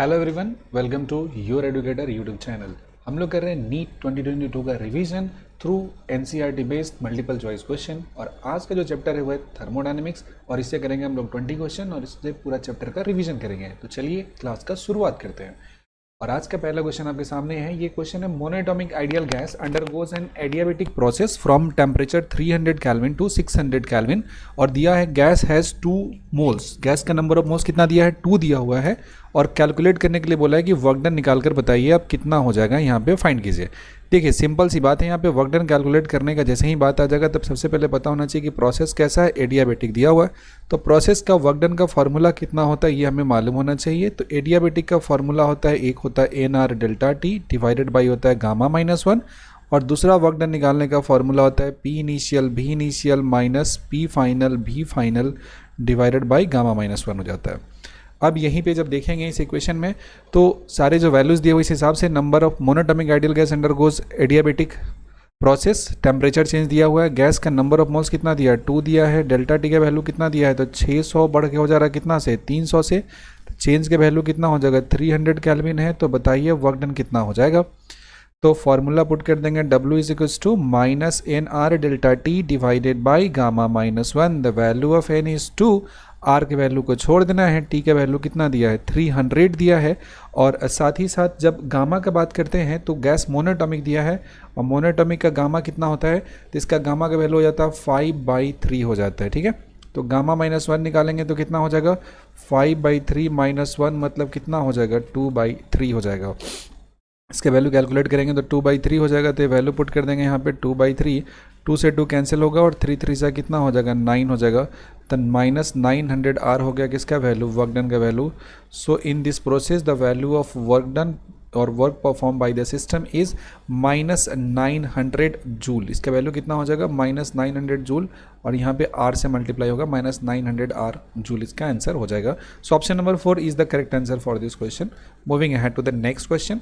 Hello everyone, welcome to your educator YouTube channel. हम लोग कर रहे हैं नीट 2022 का revision through NCERT based multiple choice question. और आज का जो चैप्टर है वो है थर्मोडायनेमिक्स, और इससे करेंगे हम लोग 20 क्वेश्चन और इससे पूरा चैप्टर का रिवीजन करेंगे। तो चलिए क्लास का शुरुआत करते हैं। और आज का पहला क्वेश्चन आपके सामने है। ये क्वेश्चन है, monoatomic ideal gas undergoes an adiabatic process from temperature 300 kelvin to 600 kelvin, और दिया है गैस हैज़ 2 मोल्स। गैस का नंबर ऑफ मोल्स कितना दिया है? 2 दिया हुआ है। और कैलकुलेट करने के लिए बोला है कि वर्क डन निकाल कर बताइए आप कितना हो जाएगा, यहाँ पे फाइंड कीजिए। देखिए सिंपल सी बात है, यहाँ पे वर्क डन कैलकुलेट करने का जैसे ही बात आ जाएगा तब सबसे पहले पता होना चाहिए कि प्रोसेस कैसा है। एडियाबेटिक दिया हुआ है तो प्रोसेस का वर्क डन का फॉर्मूला कितना होता है ये हमें मालूम होना चाहिए। तो एडियाबेटिक का फॉर्मूला होता है, एक होता है N R delta T divided by होता है गामा -1, और दूसरा वर्क डन निकालने का फॉर्मूला होता है पी इनिशियल भी इनिशियल माइनस पी फाइनल भी फाइनल डिवाइडेड बाई गामा -1 हो जाता है। अब यहीं पे जब देखेंगे इस इक्वेशन में तो सारे जो वैल्यूज़ दिए हुए इस हिसाब से number of monoatomic ideal gas undergoes adiabatic process, temperature change दिया हुआ है, गैस का नंबर ऑफ मोल्स कितना दिया है 2 दिया है, डेल्टा टी का वैल्यू कितना दिया है तो 600 बढ़ के हो जा रहा है कितना से 300 से, चेंज के वैल्यू कितना हो जाएगा 300 केल्विन है। तो बताइए वर्क डन कितना हो जाएगा। तो फॉर्मूला पुट कर देंगे W is equals to minus N R delta T divided by gamma -1। The value of N is 2, R के वैल्यू को छोड़ देना है, टी का वैल्यू कितना दिया है 300 दिया है। और साथ ही साथ जब गामा का बात करते हैं तो गैस मोनोटॉमिक दिया है, और मोनोटॉमिक का गामा कितना होता है तो इसका गामा का वैल्यू हो जाता है 5/3 हो जाता है। ठीक है, तो गामा -1 निकालेंगे तो कितना हो जाएगा 5/3 -1 मतलब कितना हो जाएगा 2/3 हो जाएगा। इसके वैल्यू कैलकुलेट करेंगे तो 2/3 हो जाएगा। तो वैल्यू पुट कर देंगे यहाँ पे 2/3, 2 से 2 कैंसिल होगा और 3 3 से कितना हो जाएगा 9 हो जाएगा। तो -900 आर हो गया किसका वैल्यू, वर्क डन का value. So in this process the value of work done और work perform by the system is -900 joule. इसका वैल्यू कितना हो जाएगा -900 जूल, और यहाँ पे आर से मल्टीप्लाई होगा -900 आर जूल, इसका आंसर हो जाएगा। So option number 4 is the correct answer for this question. Moving ahead to the next question.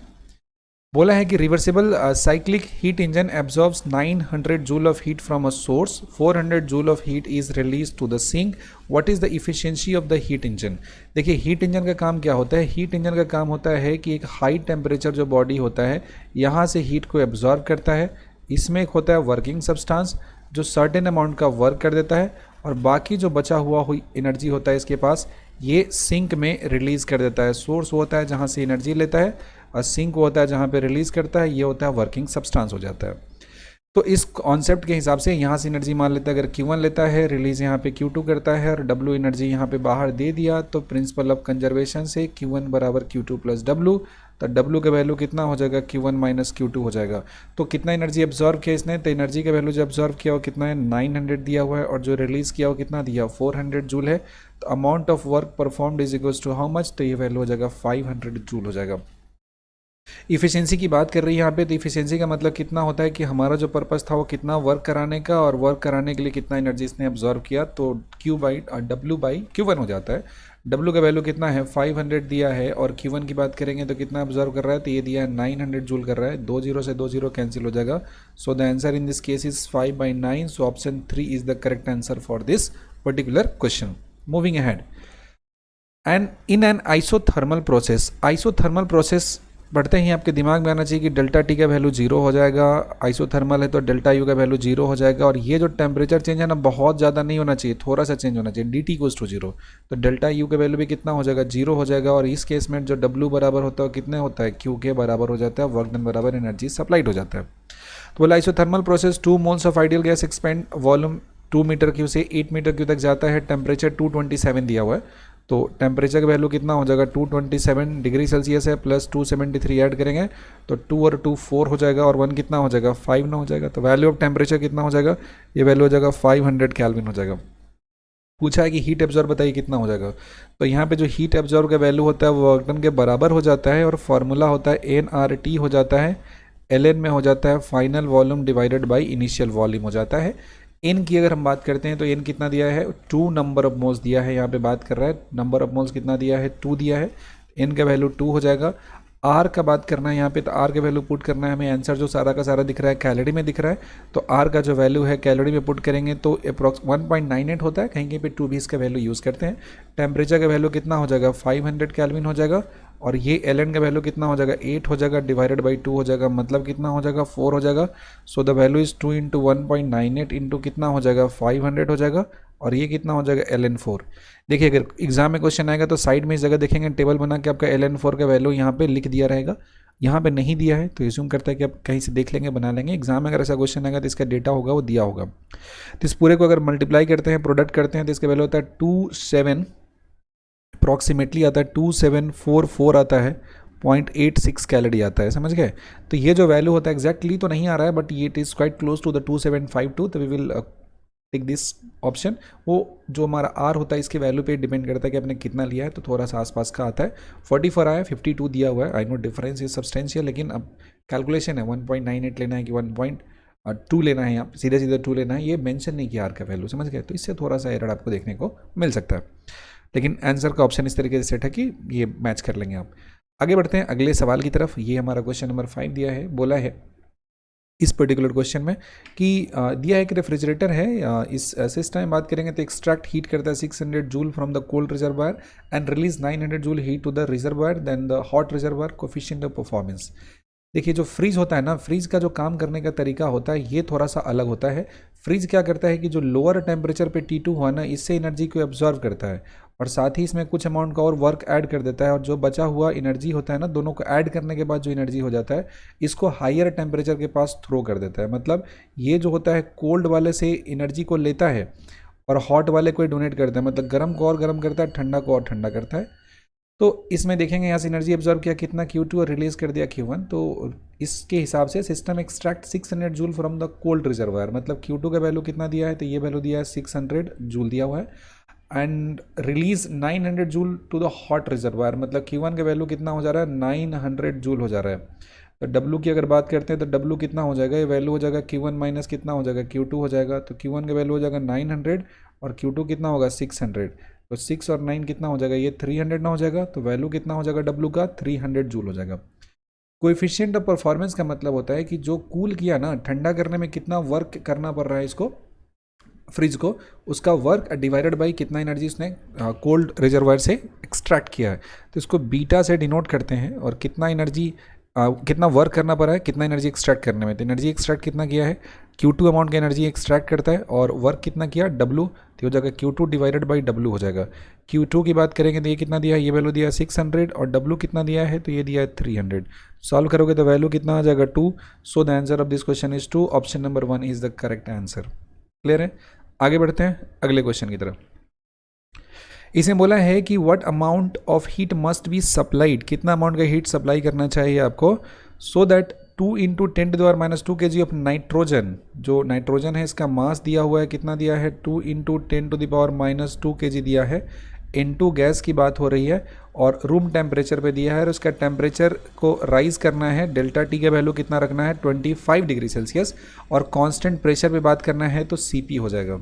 बोला है कि reversible cyclic heat engine absorbs 900 joule of heat from a source, 400 joule of heat is release to the sink, what is the efficiency of the heat engine. देखिए heat engine का काम क्या होता है, heat engine का काम होता है कि एक हाई टेम्परेचर जो बॉडी होता है यहाँ से हीट को एब्जॉर्ब करता है। इसमें एक होता है वर्किंग सब्सटेंस जो सर्टेन अमाउंट का वर्क कर देता है, और बाकी जो बचा हुआ हुई एनर्जी होता है इसके पास ये सिंक में रिलीज़ कर देता है। सोर्स होता है जहाँ से एनर्जी लेता है, और सिंक होता है जहाँ पे रिलीज़ करता है, ये होता है वर्किंग सब्सटेंस हो जाता है। तो इस कॉन्सेप्ट के हिसाब से यहाँ से एनर्जी मान लेता है, अगर Q1 लेता है रिलीज़ यहाँ पे Q2 करता है, और W एनर्जी यहाँ पे बाहर दे दिया, तो प्रिंसिपल ऑफ कंजर्वेशन से Q1 बराबर Q2 प्लस W, तो W का वैल्यू कितना हो जाएगा Q1 माइनस Q2 हो जाएगा। तो कितना एनर्जी एब्जॉर्व किया इसने, तो एनर्जी का वैल्यू जो एब्जॉर्व किया वो कितना है 900 दिया हुआ है, और जो रिलीज़ किया वो कितना दिया 400 जूल है। तो amount of work performed is equals to how much, तो ये वैल्यू हो जाएगा 500 जूल हो जाएगा। इफ़िशियंसी की बात कर रही है यहाँ पे, तो इफ़िशियंसी का मतलब कितना होता है कि हमारा जो पर्पस था वो कितना वर्क कराने का, और वर्क कराने के लिए कितना एनर्जी इसने एब्जॉर्व किया, तो W/Q1 हो जाता है। W का वैल्यू कितना है 500 दिया है, और Q1 की बात करेंगे तो कितना एब्जॉर्व कर रहा है, तो ये दिया है 900 जूल कर रहा है। 2 0 से 2 0 कैंसिल हो जाएगा। So the answer in this case is 5/9। So option 3 is the correct answer for this particular question. Moving ahead, and in an isothermal process बढ़ते ही आपके दिमाग में आना चाहिए कि डेल्टा टी का वैल्यू 0 हो जाएगा। आइसोथर्मल है तो डेल्टा यू का वैल्यू 0 हो जाएगा, और ये जो टेम्परेचर चेंज है ना बहुत ज़्यादा नहीं होना चाहिए, थोड़ा सा चेंज होना चाहिए। dt इक्वल्स टू 0, तो डेल्टा यू का वैल्यू भी कितना हो जाएगा 0 हो जाएगा। और इस केस में जो W बराबर होता है कितने होता है Q के बराबर हो जाता है, वर्क डन बराबर एनर्जी सप्लाइड हो जाता है। तो बोला isothermal process 2 moles of ideal gas expand volume 2 metre cube से 8 मीटर क्यू तक जाता है, टेम्परेचर 227 दिया हुआ है। तो टेम्परेचर का वैल्यू कितना हो जाएगा 227 डिग्री सेल्सियस है, प्लस 273 ऐड करेंगे तो 2 और 2 4 हो जाएगा, और 1 कितना हो जाएगा 5 ना हो जाएगा। तो वैल्यू ऑफ टेम्परेचर कितना हो जाएगा, ये वैल्यू हो जाएगा 500 केल्विन हो जाएगा। पूछा है कि हीट एब्जॉर्ब बताइए कितना हो जाएगा, तो यहाँ पे जो हीट एब्जॉर्ब का वैल्यू होता है वो वर्क डन के बराबर हो जाता है, और फार्मूला होता है nRT हो जाता है, ln में हो जाता है final volume divided by initial volume हो जाता है। इन की अगर हम बात करते हैं तो इन कितना दिया है 2 नंबर ऑफ मोल्स दिया है, यहाँ पे बात कर रहा है नंबर ऑफ मोल्स कितना दिया है 2 दिया है, इन का वैल्यू 2 हो जाएगा। आर का बात करना है यहाँ पे, तो आर का वैल्यू पुट करना है हमें। आंसर जो सारा का सारा दिख रहा है कैलोरी में दिख रहा है, तो आर का जो वैल्यू है कैलोरी में पुट करेंगे तो अप्रॉक्स 1.98 होता है, कहीं कहीं पे 2 भी इसका वैल्यू यूज़ करते हैं। टेम्परेचर का वैल्यू कितना हो जाएगा 500 केल्विन हो जाएगा, और ये एल एन का वैल्यू कितना हो जाएगा 8 हो जाएगा, डिवाइडेड बाई 2 हो जाएगा, मतलब कितना हो जाएगा 4 हो जाएगा। सो the value is 2 into 1.98 into कितना हो जाएगा 500 हो जाएगा, और ये कितना हो जाएगा LN4। देखिए अगर एग्जाम में क्वेश्चन आएगा तो साइड में इस जगह देखेंगे टेबल बना के आपका LN4 का वैल्यू यहाँ पे लिख दिया रहेगा। यहाँ पे नहीं दिया है तो एज्यूम करता है कि आप कहीं से देख लेंगे, बना लेंगे। एग्जाम में अगर ऐसा क्वेश्चन आएगा तो इसका डेटा होगा वो दिया होगा। तो इस पूरे को अगर मल्टीप्लाई करते हैं, प्रोडक्ट करते हैं, तो इसका वैल्यू होता है 27 अप्रॉक्सीमेटली आता है 2744 आता है, 0.86 कैलोरी आता है, समझ गए। तो ये जो वैल्यू होता है एग्जैक्टली तो नहीं आ रहा है, बट ये it is quite close to the 2752, तो we will take this option. वो जो हमारा आर होता है इसके वैल्यू पे डिपेंड करता है कि आपने कितना लिया है, तो थोड़ा सा आसपास का आता है। 44 आया, 52 दिया हुआ है, I know difference is substantial, लेकिन अब कैलकुलेशन है 1.98 लेना है कि 1.2 लेना है, यहाँ सीधे सीधे 2 लेना है, ये मेंशन नहीं किया आर का वैल्यू, समझ गए। तो इससे थोड़ा सा एरर आपको देखने को मिल सकता है, लेकिन आंसर का ऑप्शन इस तरीके से सेट है कि ये मैच कर लेंगे आप। आगे बढ़ते हैं अगले सवाल की तरफ। ये हमारा क्वेश्चन नंबर 5 दिया है, बोला है इस पर्टिकुलर क्वेश्चन में कि दिया है कि रेफ्रिजरेटर है, इस सिस्टम में बात करेंगे तो एक्सट्रैक्ट हीट करता है 600 joule from the cold reservoir and release 900 joule heat to the reservoir then the hot reservoir, coefficient of performance. देखिए जो फ्रीज होता है ना, फ्रीज का जो काम करने का तरीका होता है ये थोड़ा सा अलग होता है। फ्रीज क्या करता है कि जो लोअर टेम्परेचर पे T2 हुआ ना, इससे एनर्जी को एब्जॉर्व करता है और साथ ही इसमें कुछ अमाउंट का और वर्क ऐड कर देता है, और जो बचा हुआ एनर्जी होता है ना, दोनों को ऐड करने के बाद जो एनर्जी हो जाता है इसको हायर टेम्परेचर के पास थ्रो कर देता है। मतलब ये जो होता है कोल्ड वाले से एनर्जी को लेता है और हॉट वाले को डोनेट करता है, मतलब गर्म को और गर्म करता है, ठंडा को और ठंडा करता है। तो इसमें देखेंगे यहाँ से एनर्जी एब्जॉर्व किया कितना Q2 और रिलीज कर दिया Q1, तो इसके हिसाब से system extract 600 joule from the cold reservoir, मतलब Q2 का वैल्यू कितना दिया है, तो ये वैल्यू दिया है 600 जूल दिया हुआ है, and release 900 joule to the hot reservoir, मतलब Q1 का वैल्यू कितना हो जा रहा है 900 जूल हो जा रहा है। तो W की अगर बात करते हैं तो W कितना हो जाएगा, ये वैल्यू हो जाएगा Q1 माइनस कितना हो जाएगा Q2 हो जाएगा, तो Q1 का वैल्यू हो जाएगा 900 और Q2 कितना होगा 600, तो 6 और 9 कितना हो जाएगा, ये 300 ना हो जाएगा, तो वैल्यू कितना हो जाएगा W का 300 जूल हो जाएगा। कोएफिशिएंट ऑफ परफॉर्मेंस का मतलब होता है कि जो कूल किया ना, ठंडा करने में कितना वर्क करना पड़ रहा है इसको, फ्रिज को, उसका वर्क डिवाइडेड बाई कितना एनर्जी उसने कोल्ड रिजर्वायर से एक्सट्रैक्ट किया है, तो इसको बीटा से डिनोट करते हैं। और कितना एनर्जी कितना वर्क करना पड़ा है, कितना एनर्जी एक्सट्रैक्ट करने में, तो एनर्जी एक्सट्रैक्ट कितना किया है, Q2 अमाउंट की एनर्जी एक्सट्रैक्ट करता है और वर्क कितना किया W, तो हो जाएगा Q2 डिवाइडेड बाई W हो जाएगा। Q2 की बात करेंगे तो ये कितना दिया है, ये वैल्यू दिया है 600 और W कितना दिया है, तो ये दिया है 300। सॉल्व करोगे तो वैल्यू कितना आ जाएगा 2। So the answer of this question is 2, option number 1 is the correct answer. Clear है। आगे बढ़ते हैं अगले क्वेश्चन की तरफ। इसमें बोला है कि what amount of heat must be supplied, कितना अमाउंट का हीट सप्लाई करना चाहिए आपको, so that 2 into 10 to the power minus 2 kg of nitrogen, जो नाइट्रोजन है इसका मास दिया हुआ है कितना दिया है 2 into 10 to the power minus 2 kg दिया है, इनटू गैस की बात हो रही है और रूम टेम्परेचर पे दिया है, और उसका टेम्परेचर को राइज करना है, डेल्टा टी का वैल्यू कितना रखना है 25 डिग्री सेल्सियस, और कांस्टेंट प्रेशर पे बात करना है तो CP हो जाएगा।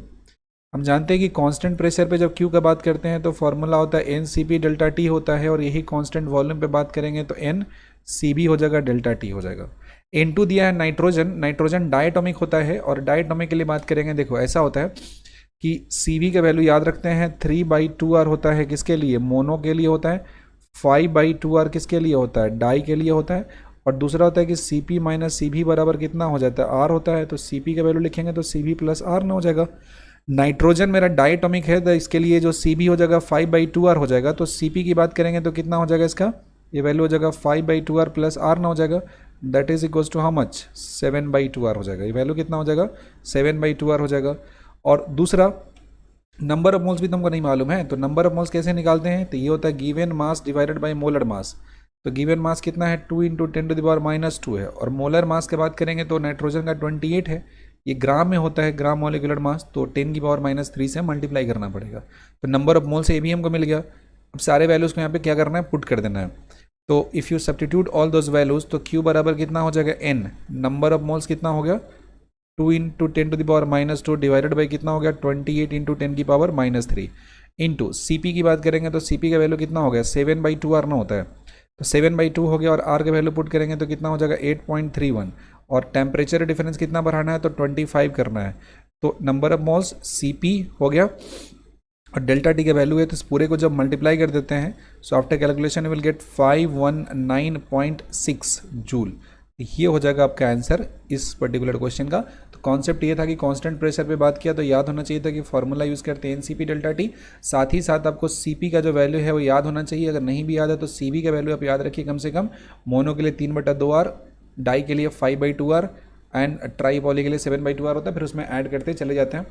हम जानते हैं कि कांस्टेंट प्रेशर पे जब Q का बात करते हैं तो फॉर्मूला होता है NCP डेल्टा T होता है, और यही कांस्टेंट वॉल्यूम पे बात करेंगे तो NCB हो जाएगा, डेल्टा T हो जाएगा। N2 दिया है नाइट्रोजन, नाइट्रोजन डायटोमिक होता है, और डायटोमिक के लिए बात करेंगे, देखो ऐसा होता है कि CV का वैल्यू याद रखते हैं 3/2R होता है, किसके लिए, मोनो के लिए होता है, 5/2R किसके लिए होता है, डाई के लिए होता है, और दूसरा होता है कि CP माइनस CB बराबर कितना हो जाता है, R होता है, तो CP का वैल्यू लिखेंगे तो CB प्लस R ना हो जाएगा। नाइट्रोजन मेरा डायटोमिक है तो इसके लिए जो CB हो जाएगा 5/2R हो जाएगा, तो CP की बात करेंगे तो कितना हो जाएगा इसका, ये वैल्यू हो जाएगा 5/2R प्लस R ना हो जाएगा, that is equals to how much 7/2R हो जाएगा, ये वैल्यू कितना हो जाएगा 7/2R हो जाएगा। और दूसरा नंबर ऑफ मोल्स भी तुमको नहीं मालूम है, तो नंबर ऑफ मोल्स कैसे निकालते हैं, तो ये होता है given mass divided by molar mass, तो गिवन मास कितना है 2 into 10 to the power minus 2 है, और मोलर मास की बात करेंगे तो नाइट्रोजन का 28 है, ये ग्राम में होता है, ग्राम मॉलिक्यूलर मास, तो 10 की पावर माइनस 3 से मल्टीप्लाई करना पड़ेगा, तो नंबर ऑफ मोल से ये भी हमको मिल गया। अब सारे वैल्यूज़ को यहाँ पे क्या करना है, पुट कर देना है, तो if you substitute all those values तो Q बराबर कितना हो जाएगा N, नंबर ऑफ मोल्स कितना हो गया 2 into 10 to the power minus 2 divided by कितना हो गया 28 इंटू 10 की पावर माइनस 3 इंटू CP की बात करेंगे तो CP का वैल्यू कितना हो गया 7/2R ना होता है, तो 7/2 हो गया, और आर का वैल्यू पुट करेंगे तो कितना हो जाएगा 8.31, और टेम्परेचर डिफरेंस कितना बढ़ाना है तो 25 करना है, तो नंबर ऑफ मोल्स Cp हो गया, और डेल्टा टी का वैल्यू है, तो इस पूरे को जब मल्टीप्लाई कर देते हैं, so after calculation will get 519.6 joule. ये हो जाएगा आपका आंसर इस पर्टिकुलर क्वेश्चन का। तो कॉन्सेप्ट ये था कि कांस्टेंट प्रेशर पे बात किया तो याद होना चाहिए था कि फॉर्मूला यूज़ करते हैं एनसीपी डेल्टा टी, साथ ही साथ आपको सीपी का जो वैल्यू है वो याद होना चाहिए। अगर नहीं भी याद है तो सीबी का वैल्यू आप याद रखिए कम से कम। मोनो के लिए 3/2 R, डाई के लिए 5/2 R, एंड ट्राई पॉली के लिए 7/2 R होता है। फिर उसमें ऐड करते चले जाते हैं,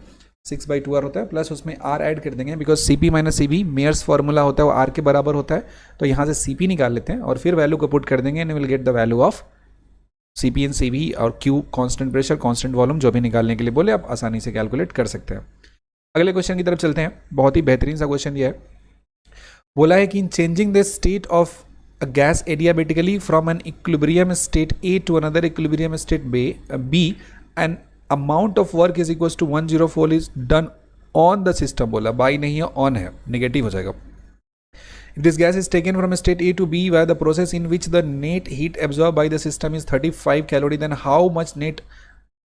6/2 R होता है, प्लस उसमें R ऐड कर देंगे, because CP minus CB Mayer's formula होता है वो R के बराबर होता है। तो यहाँ से CP निकाल लेते हैं और फिर वैल्यू को पुट कर देंगे, and will get the value of CP and CB और Q constant pressure, constant volume, जो भी निकालने के लिए बोले आप आसानी से कैलकुलेट कर सकते हैं। अगले क्वेश्चन की तरफ चलते हैं। बहुत ही बेहतरीन सा क्वेश्चन ये है। बोला है कि इन changing the state of a gas adiabatically from an equilibrium state A to another equilibrium state B, an amount of work is equals to 104 is done on the system। बोला बाई नहीं है, on है, negative हो जाएगा। If this gas is taken from state A to B via the process in which the net heat absorbed by the system is 35 calorie, then how much net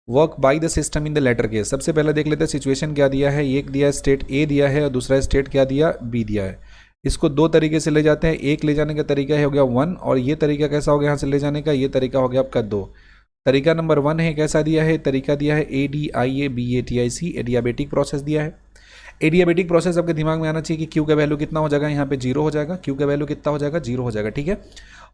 work by the system in the latter case। सबसे पहले देख लेते हैं situation क्या दिया है। एक दिया स्टेट A दिया है और दूसरा स्टेट क्या दिया B दिया है। इसको दो तरीके से ले जाते हैं। एक ले जाने का तरीका हो गया 1, और ये तरीका कैसा हो गया यहाँ से ले जाने का, ये तरीका हो गया आपका 2। तरीका नंबर 1 है, कैसा दिया है, तरीका दिया है ADIABATIC, एडियाबेटिक प्रोसेस दिया है। एडियाबेटिक प्रोसेस आपके दिमाग में आना चाहिए कि Q का वैल्यू कितना हो जाएगा, यहाँ पे 0 हो जाएगा। Q का वैल्यू कितना हो जाएगा, 0 हो जाएगा, ठीक है।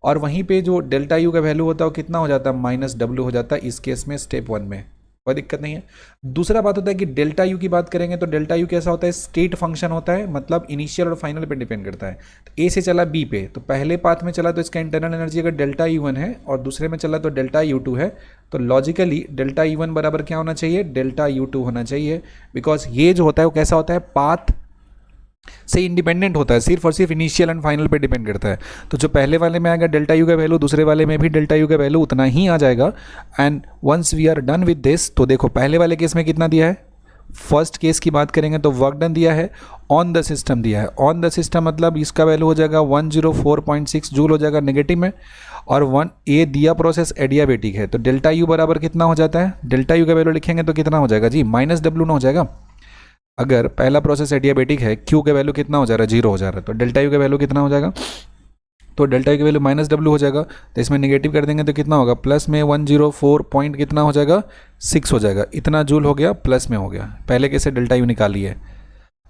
और वहीं पे जो डेल्टा U का वैल्यू होता है वो कितना हो जाता है, -W हो जाता है इस केस में स्टेप 1 में, कोई दिक्कत नहीं है। दूसरा बात होता है कि डेल्टा यू की बात करेंगे तो डेल्टा यू कैसा होता है, स्टेट फंक्शन होता है, मतलब इनिशियल और फाइनल पे डिपेंड करता है। तो ए से चला बी पे, तो पहले पाथ में चला तो इसका इंटरनल एनर्जी अगर डेल्टा U1 है और दूसरे में चला तो डेल्टा U2 है, तो लॉजिकली डेल्टा U1 बराबर क्या होना चाहिए, डेल्टा U2 होना चाहिए। बिकॉज ये जो होता है वो कैसा होता है, पाथ से इंडिपेंडेंट होता है, सिर्फ और सिर्फ इनिशियल एंड फाइनल पे डिपेंड करता है। तो जो पहले वाले में आएगा डेल्टा यू का वैल्यू, दूसरे वाले में भी डेल्टा यू का वैल्यू उतना ही आ जाएगा। And once we are done with this, तो देखो पहले वाले केस में कितना दिया है, फर्स्ट केस की बात करेंगे तो वर्क डन दिया है, ऑन द सिस्टम दिया है। ऑन द सिस्टम मतलब इसका वैल्यू हो जाएगा 104.6 जूल हो जाएगा नेगेटिव में, और 1 ए दिया प्रोसेस एडियाबेटिक है, तो डेल्टा यू बराबर कितना हो जाता है, डेल्टा यू का वैल्यू लिखेंगे तो कितना हो जाएगा जी, -W ना हो जाएगा। अगर पहला प्रोसेस एडियाबेटिक है, Q का वैल्यू कितना हो जा रहा है, 0 हो जा रहा है, तो डेल्टा यू का वैल्यू कितना हो जाएगा, तो डेल्टा यू का वैल्यू -W हो जाएगा। तो इसमें नेगेटिव कर देंगे तो कितना होगा, प्लस में 104 पॉइंट कितना हो जाएगा, 6 हो जाएगा। इतना जूल हो गया, प्लस में हो गया। पहले केस से डेल्टा यू निकाली है।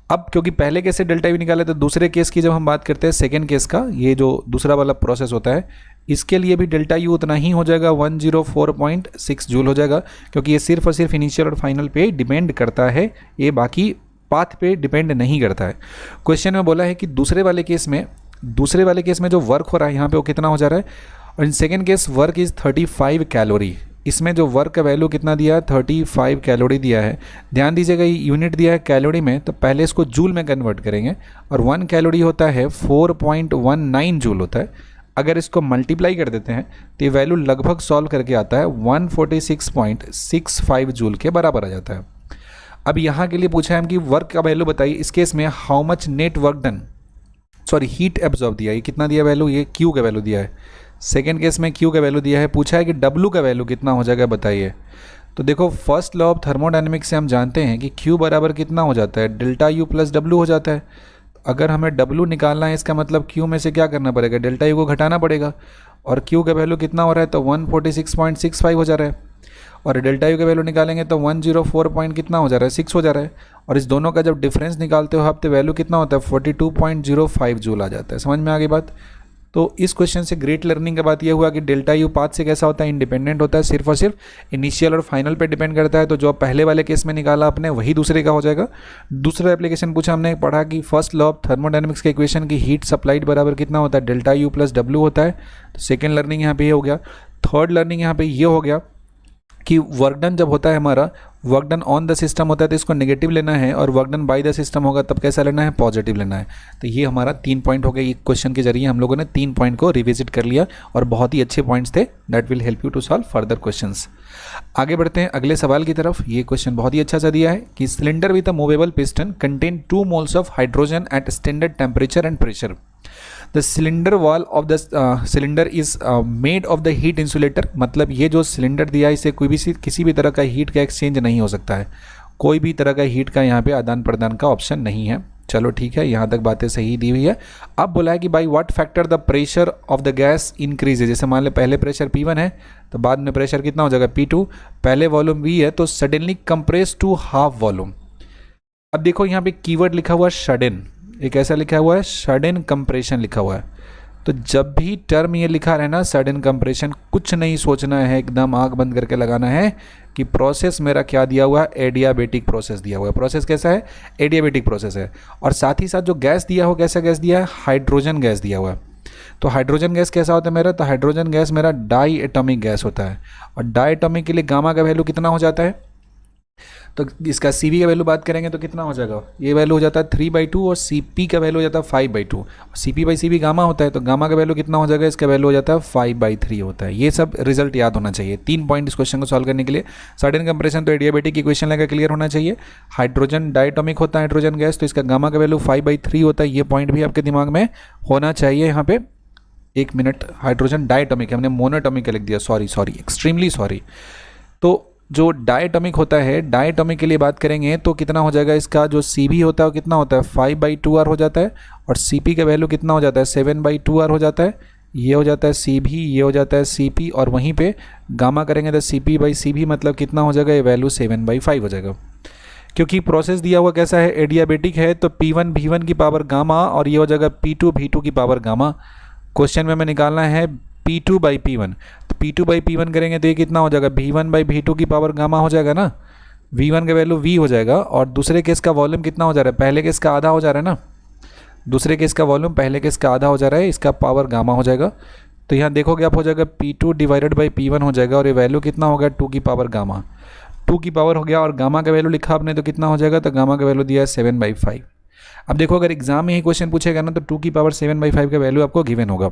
अब क्योंकि पहले केस से डेल्टा यू निकाले तो दूसरे केस की जब हम बात करते हैं, सेकेंड केस का, ये जो दूसरा वाला प्रोसेस होता है, इसके लिए भी डेल्टा यू उतना ही हो जाएगा, 104.6 जूल हो जाएगा, क्योंकि ये सिर्फ और सिर्फ इनिशियल और फाइनल पे डिपेंड करता है, ये बाकी पाथ पे डिपेंड नहीं करता है। क्वेश्चन में बोला है कि दूसरे वाले केस में जो वर्क हो रहा है यहाँ पे वो कितना हो जा रहा है, और in second case work is 35 calorie. इसमें जो वर्क का वैल्यू कितना दिया है, 35 कैलोरी दिया है। ध्यान दीजिएगा ये यूनिट दिया है कैलोरी में, तो पहले इसको जूल में कन्वर्ट करेंगे, और 1 कैलोरी होता है 4.19 जूल होता है। अगर इसको मल्टीप्लाई कर देते हैं तो ये वैल्यू लगभग सॉल्व करके आता है 146.65 जूल के बराबर आ जाता है। अब यहाँ के लिए पूछा है हम कि वर्क का वैल्यू बताइए। इस केस में how much net work done, sorry heat absorb दिया है, ये कितना दिया वैल्यू, ये Q का वैल्यू दिया है। सेकेंड केस में Q का वैल्यू दिया है, पूछा है कि W का वैल्यू कितना हो जाएगा बताइए। तो देखो फर्स्ट लॉ ऑफ थर्मोडायनेमिक्स से हम जानते हैं कि Q बराबर कितना हो जाता है, डेल्टा U प्लस W हो जाता है। अगर हमें W निकालना है, इसका मतलब Q में से क्या करना पड़ेगा, डेल्टा U को घटाना पड़ेगा, और Q का वैल्यू कितना हो रहा है, तो 146.65 हो जा रहा है, और डेल्टा यू का वैल्यू निकालेंगे तो 104 पॉइंट कितना हो जा रहा है, 6 हो जा रहा है, और इस दोनों का जब डिफरेंस निकालते हो आप तो वैल्यू कितना होता है, 42.05 जूल आ जाता है। समझ में आ गई बात। तो इस क्वेश्चन से ग्रेट लर्निंग का बात यह हुआ कि डेल्टा यू पाथ से कैसा होता है, इंडिपेंडेंट होता है, सिर्फ और सिर्फ इनिशियल और फाइनल पे डिपेंड करता है। तो जो पहले वाले केस में निकाला आपने वही दूसरे का हो जाएगा। दूसरा एप्लीकेशन पूछा हमने, पढ़ा कि फर्स्ट लॉ ऑफ थर्मोडायनेमिक्स के इक्वेशन की हीट सप्लाइड बराबर कितना होता है, डेल्टा यू प्लस W होता है। तो सेकेंड लर्निंग यहाँ पे ये हो गया। थर्ड लर्निंग यहाँ पे ये हो गया कि वर्क डन जब होता है हमारा, work done on the system होता है तो इसको नेगेटिव लेना है, और work done by the system होगा तब कैसा लेना है, पॉजिटिव लेना है। तो ये हमारा 3 पॉइंट हो गए। एक क्वेश्चन के जरिए हम लोगों ने 3 पॉइंट को रिविजिट कर लिया, और बहुत ही अच्छे पॉइंट्स थे। That will help you to solve further questions. आगे बढ़ते हैं अगले सवाल की तरफ। ये क्वेश्चन बहुत ही अच्छा सा दिया है कि cylinder with a movable piston contain 2 moles of hydrogen at standard temperature and pressure. The cylinder wall of the cylinder is made of the heat insulator, मतलब ये जो सिलेंडर दिया है इसे कोई भी किसी भी तरह का हीट का एक्सचेंज नहीं हो सकता है, कोई भी तरह का हीट का यहाँ पे आदान प्रदान का ऑप्शन नहीं है। चलो ठीक है, यहाँ तक बातें सही दी हुई है। अब बोला है कि by what factor the pressure of the gas increase, जैसे मान ले पहले प्रेशर P1 है तो बाद में प्रेशर कितना हो जाएगा P2, पहले वॉल्यूम V है तो suddenly compress to half volume. अब देखो यहाँ पे कीवर्ड लिखा हुआ है सडन, एक ऐसा लिखा हुआ है सडन कंप्रेशन लिखा हुआ है, तो जब भी टर्म ये लिखा रहे ना सडन कंप्रेशन, कुछ नहीं सोचना है, एकदम आंख बंद करके लगाना है कि प्रोसेस मेरा क्या दिया हुआ है, एडियाबेटिक प्रोसेस दिया हुआ है। प्रोसेस कैसा है, एडियाबेटिक प्रोसेस है। और साथ ही साथ जो गैस दिया हो, कैसा गैस दिया है, हाइड्रोजन गैस दिया हुआ है। तो हाइड्रोजन गैस कैसा होता है मेरा, तो हाइड्रोजन गैस मेरा डाई एटॉमिक गैस होता है, और डाई एटॉमिक के लिए गामा का वैल्यू कितना हो जाता है, तो इसका Cv का वैल्यू बात करेंगे तो कितना हो जाएगा, ये वैल्यू हो जाता है 3/2 और Cp का वैल्यू हो जाता है 5/2, और Cp/Cv गामा होता है तो गामा का वैल्यू कितना हो जाएगा, इसका वैल्यू हो जाता है 5/3 होता है। ये सब रिजल्ट याद होना चाहिए। 3 पॉइंट इस क्वेश्चन को सॉल्व करने के लिए। सडन कंप्रेशन तो एडियाबेटिक इक्वेशन लगा क्लियर होना चाहिए। हाइड्रोजन डायटोमिक होता है हाइड्रोजन गैस, तो इसका गामा का वैल्यू 5/3 होता है, ये पॉइंट भी आपके दिमाग में होना चाहिए। यहाँ पे 1 मिनट, हाइड्रोजन डायटोमिक हमने मोनोटोमिक लिख दिया, सॉरी एक्सट्रीमली सॉरी। तो जो डायटोमिक होता है, डायटोमिक के लिए बात करेंगे तो कितना हो जाएगा, इसका जो Cv होता है वो कितना होता है 5/2r हो जाता है, और Cp का वैल्यू कितना हो जाता है 7/2r हो जाता है। ये हो जाता है Cv, ये हो जाता है Cp, और वहीं पे गामा करेंगे तो Cp/Cv मतलब कितना हो जाएगा, ये वैल्यू 7/5 हो जाएगा। क्योंकि प्रोसेस दिया हुआ कैसा है, एडियाबेटिक है, तो P1 V1 की पावर गामा, और ये हो जाएगा P2 V2 की पावर गामा। क्वेश्चन में हमें निकालना है P2/P1, तो P2/P1 करेंगे तो ये कितना हो जाएगा, V1/V2 की पावर गामा हो जाएगा ना, V1 का वैल्यू V हो जाएगा, और दूसरे केस का वॉल्यूम कितना हो जा रहा है, पहले केस का आधा हो जा रहा है ना, दूसरे केस का वॉल्यूम पहले केस का आधा हो जा रहा है, इसका पावर गामा हो जाएगा। तो यहाँ देखोगे आप हो जाएगा P2/P1 हो जाएगा, और ये वैल्यू कितना हो गया 2 की पावर गामा, 2 की पावर हो गया, और गामा का वैल्यू लिखा आपने तो कितना हो जाएगा, तो गामा का वैल्यू दिया है 7/5। अब देखो अगर एग्जाम में यही क्वेश्चन पूछेगा ना तो 2 की पावर 7/5 का वैल्यू आपको गिवन होगा,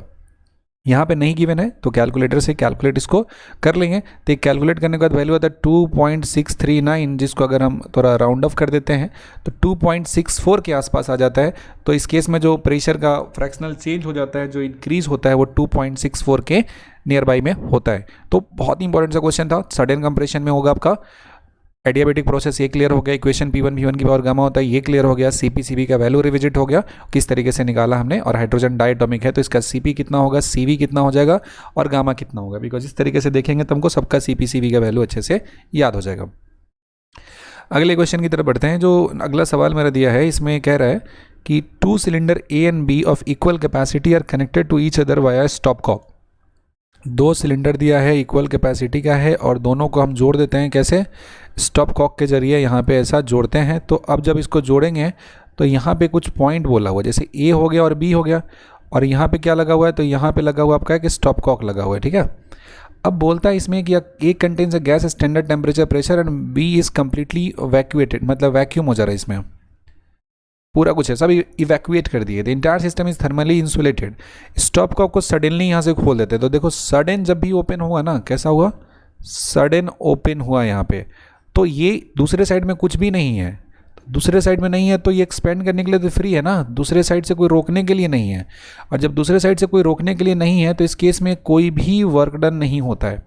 यहाँ पे नहीं गिवन है तो कैलकुलेटर से कैलकुलेट इसको कर लेंगे। तो कैलकुलेट करने के बाद वैल्यू आता है 2.639, जिसको अगर हम थोड़ा राउंड ऑफ कर देते हैं तो 2.64 के आसपास आ जाता है। तो इस केस में जो प्रेशर का फ्रैक्शनल चेंज हो जाता है, जो इंक्रीज होता है वो 2.64 के नियर बाई में होता है। तो बहुत ही इंपॉर्टेंट सा क्वेश्चन था, सडन कंप्रेशन में होगा आपका। एडियाबेटिक प्रोसेस ये क्लियर हो गया, इक्वेशन P1 V1 की पावर गामा होता है ये क्लियर हो गया, Cp/Cv का वैल्यू रिविजिट हो गया किस तरीके से निकाला हमने, और हाइड्रोजन डायटोमिक है तो इसका Cp कितना होगा, Cv कितना हो जाएगा, और गामा कितना होगा, बिकॉज इस तरीके से देखेंगे तो हमको सबका Cp/Cv का वैल्यू अच्छे से याद हो जाएगा। अगले क्वेश्चन की तरफ बढ़ते हैं। जो अगला सवाल मेरा दिया है इसमें कह रहा है कि 2 cylinder A and B of equal capacity are connected to each other via stopcock. 2 cylinder दिया है, इक्वल कैपेसिटी का है, और दोनों को हम जोड़ देते हैं, कैसे, स्टॉप कॉक के जरिए यहाँ पे ऐसा जोड़ते हैं। तो अब जब इसको जोड़ेंगे तो यहाँ पे कुछ पॉइंट बोला हुआ, जैसे A हो गया और B हो गया, और यहाँ पे क्या लगा हुआ है, तो यहाँ पे लगा हुआ आपका है कि स्टॉप कॉक लगा हुआ है, ठीक है। अब बोलता है इसमें कि A contains a gas standard temperature pressure and B is completely evacuated, मतलब वैक्यूम हो जा रहा है इसमें, पूरा कुछ है सब इवैक्यूएट कर दिए। The entire system is thermally insulated. Stopcock को सडनली यहाँ से खोल देते हैं, तो देखो सडन जब भी ओपन हुआ ना, कैसा हुआ, सडन ओपन हुआ यहाँ पे, तो ये दूसरे साइड में कुछ भी नहीं है, दूसरे साइड में नहीं है तो ये एक्सपेंड करने के लिए तो फ्री है ना, दूसरे साइड से कोई रोकने के लिए नहीं है। और जब दूसरे साइड से कोई रोकने के लिए नहीं है तो इस केस में कोई भी वर्क डन नहीं होता है,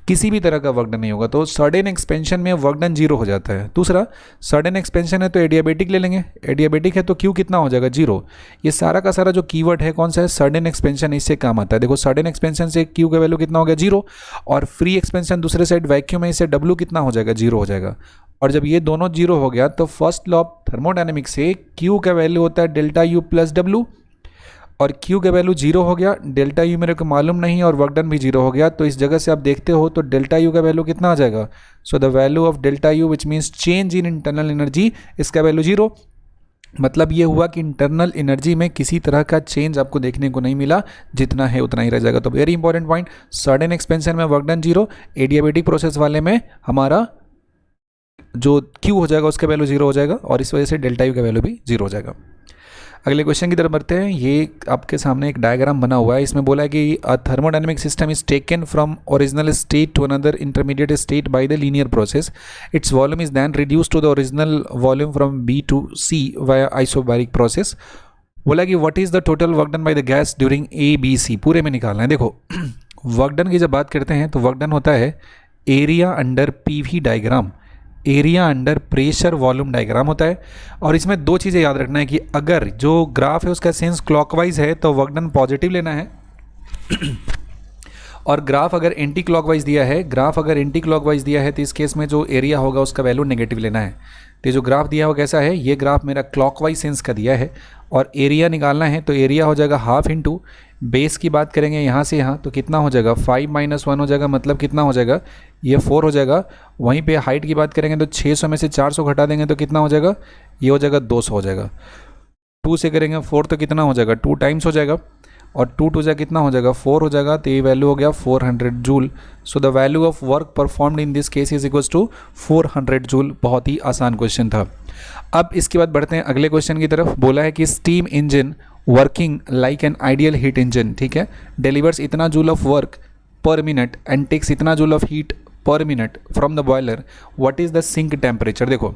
किसी भी तरह का वर्क डन नहीं होगा, तो सडन एक्सपेंशन में वर्क डन 0 हो जाता है। दूसरा, सडन एक्सपेंशन है तो एडियाबेटिक ले लेंगे, एडियाबेटिक है तो क्यू कितना हो जाएगा 0। ये सारा का सारा जो कीवर्ड है कौन सा है, सडन एक्सपेंशन, इससे काम आता है। देखो सडन एक्सपेंशन से क्यू का वैल्यू कितना हो गया 0, और फ्री एक्सपेंशन दूसरे साइड वैक्यूम है, इससे डब्ल्यू कितना हो जाएगा 0 हो जाएगा। और जब ये दोनों 0 हो गया तो फर्स्ट लॉ ऑफ थर्मोडायनेमिक्स से क्यू का वैल्यू होता है डेल्टा यू प्लस डब्ल्यू, और Q का वैल्यू 0 हो गया, डेल्टा U मेरे को मालूम नहीं और वर्क डन भी 0 हो गया, तो इस जगह से आप देखते हो तो डेल्टा U का वैल्यू कितना आ जाएगा, सो the value of delta U which means change in internal energy, इसका वैल्यू 0। मतलब ये हुआ कि इंटरनल एनर्जी में किसी तरह का चेंज आपको देखने को नहीं मिला, जितना है उतना ही रह जाएगा। तो very important point, sudden expansion में वर्क डन 0, एडियाबेटिक प्रोसेस वाले में हमारा जो Q हो जाएगा उसका वैल्यू 0 हो जाएगा, और इस वजह से डेल्टा U का वैल्यू भी 0 हो जाएगा। अगले क्वेश्चन की तरफ बढ़ते हैं। ये आपके सामने एक डायग्राम बना हुआ है, इसमें बोला है कि a thermodynamic system is taken from original state to another intermediate state by the linear process, its volume is then reduce to the original volume from B to C via isobaric process. बोला कि what is the total work done by the gas during A B C, पूरे में निकालना है। देखो work done की जब बात करते हैं तो वर्क डन होता है area under PV diagram, area under pressure volume diagram होता है। और इसमें दो चीज़ें याद रखना है कि अगर जो ग्राफ है उसका सेंस क्लॉकवाइज है तो वर्क डन पॉजिटिव लेना है और ग्राफ अगर एंटी क्लॉकवाइज दिया है, ग्राफ अगर एंटी क्लॉकवाइज दिया है तो इस केस में जो एरिया होगा उसका वैल्यू नेगेटिव लेना है। तो जो ग्राफ दिया हुआ कैसा है, ये ग्राफ मेरा क्लॉकवाइज सेंस का दिया है और एरिया निकालना है तो एरिया हो जाएगा हाफ इंटू बेस की बात करेंगे यहाँ से यहाँ तो कितना हो जाएगा 5 - 1 हो जाएगा, मतलब कितना हो जाएगा ये 4 हो जाएगा। वहीं पे हाइट की बात करेंगे तो 600 में से 400 घटा देंगे तो कितना हो जाएगा, ये हो जाएगा 200 हो जाएगा। 2 से करेंगे 4 तो कितना हो जाएगा 2 टाइम्स हो जाएगा और 2 2 जा कितना हो जाएगा 4 हो जाएगा, तो ये वैल्यू हो गया 400 joule. So the value of work performed in this case is equals to 400 joule. बहुत ही आसान क्वेश्चन था। अब इसके बाद बढ़ते हैं अगले क्वेश्चन की तरफ। बोला है कि steam engine working like an ideal heat engine, ठीक है, डिलीवर्स इतना joule of work per minute and takes इतना joule of heat per minute from the boiler, what is the sink temperature. देखो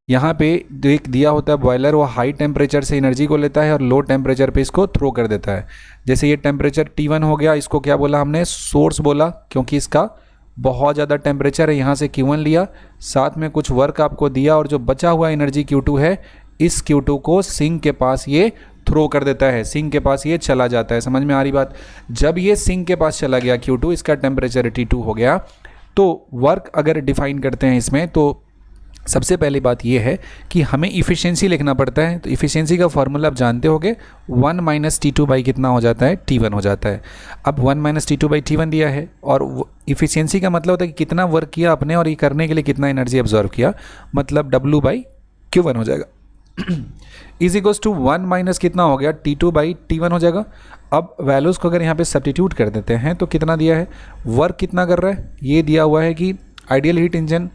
यहाँ पे जो एक दिया होता है बॉयलर, वो हाई टेम्परेचर से एनर्जी को लेता है और लो टेम्परेचर पे इसको थ्रो कर देता है। जैसे ये टेम्परेचर T1 हो गया, इसको क्या बोला हमने, सोर्स बोला, क्योंकि इसका बहुत ज़्यादा टेम्परेचर है। यहाँ से Q1 लिया, साथ में कुछ वर्क आपको दिया और जो बचा हुआ एनर्जी Q2 है, इस Q2 को सिंक के पास ये थ्रो कर देता है, सिंक के पास ये चला जाता है। समझ में आ रही बात। जब ये सिंक के पास चला गया Q2, इसका टेम्परेचर T2 हो गया, तो वर्क अगर डिफाइन करते हैं इसमें तो सबसे पहली बात यह है कि हमें इफ़िशियंसी लिखना पड़ता है। तो इफ़िशियंसी का फॉर्मूला आप जानते होगे, 1 - T2 बाई कितना हो जाता है, T1 हो जाता है। अब 1 - T2 बाई T1 दिया है और इफ़िशियंसी का मतलब होता है कि कितना वर्क किया आपने और ये करने के लिए कितना एनर्जी ऑब्जर्व किया, मतलब W बाई Q1 हो जाएगा इज इक्वल्स टू 1 - कितना हो गया T2 बाई T1 हो जाएगा। अब वैल्यूज़ को अगर यहाँ पे सब्स्टिट्यूट कर देते हैं तो कितना दिया है, वर्क कितना कर रहा है, ये दिया हुआ है कि आइडियल हीट इंजन